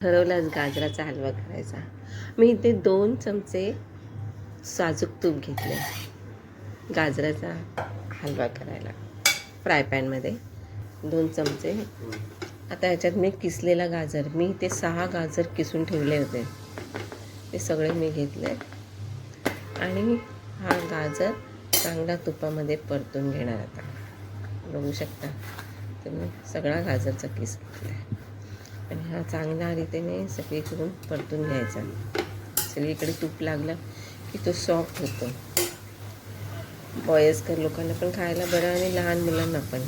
ठरवलाच गाजराचा हलवा करायचा. मी इथे 2 चमचे साजूक तूप घेतले गाजराचा हलवा करायला. फ्राय पॅनमध्ये 2 चमचे. आता ह्याच्यात मी किसलेला गाजर, मी इथे 6 गाजर किसून ठेवले होते, ते सगळे मी घेतले आणि हा गाजर चांगला तुपामध्ये परतून घेणार. आता बघू शकता तुम्ही सगळा गाजरचा किस घेतला आहे आणि हा चांगल्या रीतीने सगळीकडून परतून घ्यायचा. सगळीकडे तूप लागलं की तो सॉफ्ट होतो. वयस्कर लोकांना पण खायला बरं आणि लहान मुलांना पण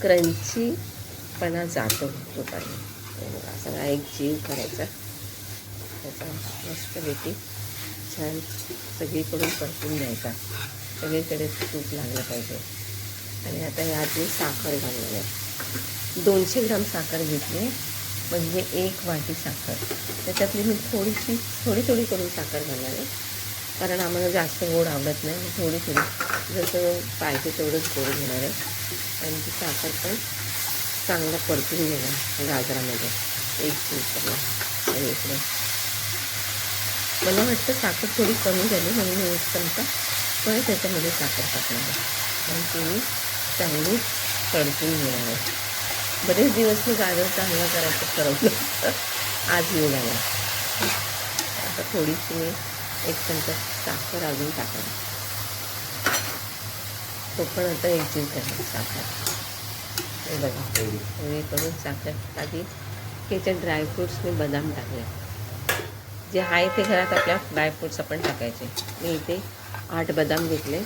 क्रंचीपणा जातो तुपाने. सगळा एक जीव करायचा त्याचा मस्तपैकी छान सगळीकडून परतून घ्यायचा. सगळीकडे तूप लागलं पाहिजे. आणि आता यात मी साखर घालणार आहे. 200 ग्राम साखर घेतली, म्हणजे 1 वाटी साखर. त्याच्यातली मी थोडी करून साखर घालणार आहे, कारण आम्हाला जास्त गोड आवडत नाही. थोडी जसं पाहिजे तेवढंच गोड घेणार आहे. आणि ती साखर पण चांगलं परतून घेणार गाजरामध्ये, एक जीव करून सगळीकडे. मला वाटतं साखर थोडी कमी झाली म्हणून मी 1 चमचा परत त्याच्यामध्ये साखर टाकणार आहे आणि ती चांगली परतून घेणार आहे. बरेच दिवस मी गाजरचा हलवा करायचं ठरवलं, आज मी झाला. आता थोडीशी मी 1 चमचा साखर अजून टाकणार. तो पण आता एकजीव करायचा साखर. हे बघा सगळीकडून साखर टाकली. त्याच्यात ड्रायफ्रूट्स मी बदाम टाकले, जे आहे ते घरात आपल्या ड्रायफ्रूट्स आपण टाकायचे. मी इथे 8 बदाम घेतले,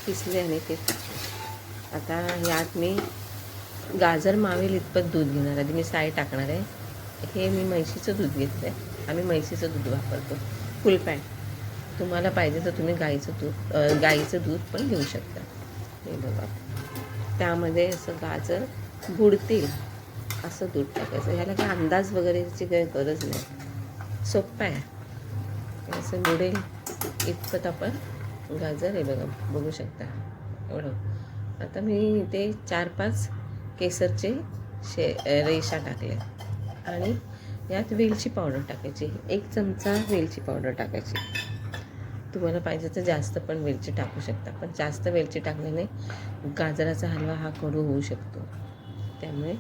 किसले आणि ते टाकले. आता यात मी गाजर मावेल इतपत दूध घेणार. आधी मी साय टाकणार आहे. हे मी म्हैशीचं दूध घेतलं आहे. आम्ही म्हैशीचं दूध वापरतो, फुल पॅक. तुम्हाला पाहिजे तर तुम्ही गाईचं दूध पण घेऊ शकता. हे बघा त्यामध्ये असं गाजर बुडतील असं दूध टाकायचं. ह्याला काही अंदाज वगैरेची काही गरज नाही, सोपं आहे. असं बुडेल इतपत आपण गाजर, हे बघा बघू शकता एवढं. आता मी इथे 4-5 केसरचे रेषा टाकले आणि यात वेलची पावडर टाकायची. 1 चमचा वेलची पावडर टाकायची. तुम्हाला पाहिजे तर जास्त पण वेलची टाकू शकता, पण जास्त वेलची टाकल्याने गाजराचा हलवा हा कडू होऊ शकतो. त्यामुळे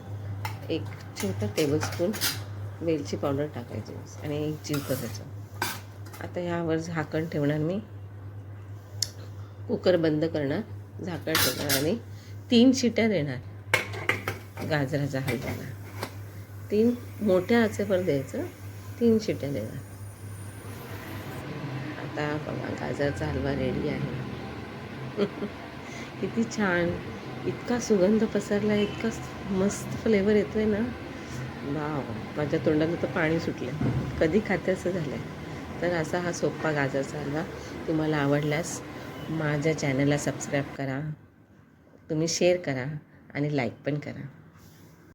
1 छोटा टेबलस्पून वेलची पावडर टाकायची आणि एक जीव करायचं. आता यावर झाकण ठेवणार मी, कुकर बंद करणार, झाकण ठेवणार आणि 3 शिट्या देणार गाजराचा हलव्याला. 3 मोठ्या आचेवर द्यायचं, 3 शिट्या देणार. आता बघा गाजराचा हलवा रेडी आहे. किती छान, इतका सुगंध पसरला, इतका मस्त फ्लेवर येतोय ना. वाव, माझ्या तोंडाला तर पाणी सुटलं. कधी खाते असं झालं आहे. तर असा हा सोपा गाजराचा हलवा. तुम्हाला आवडल्यास माझ्या चॅनलला सबस्क्राईब करा, तुम्ही शेअर करा आणि लाईक पण करा.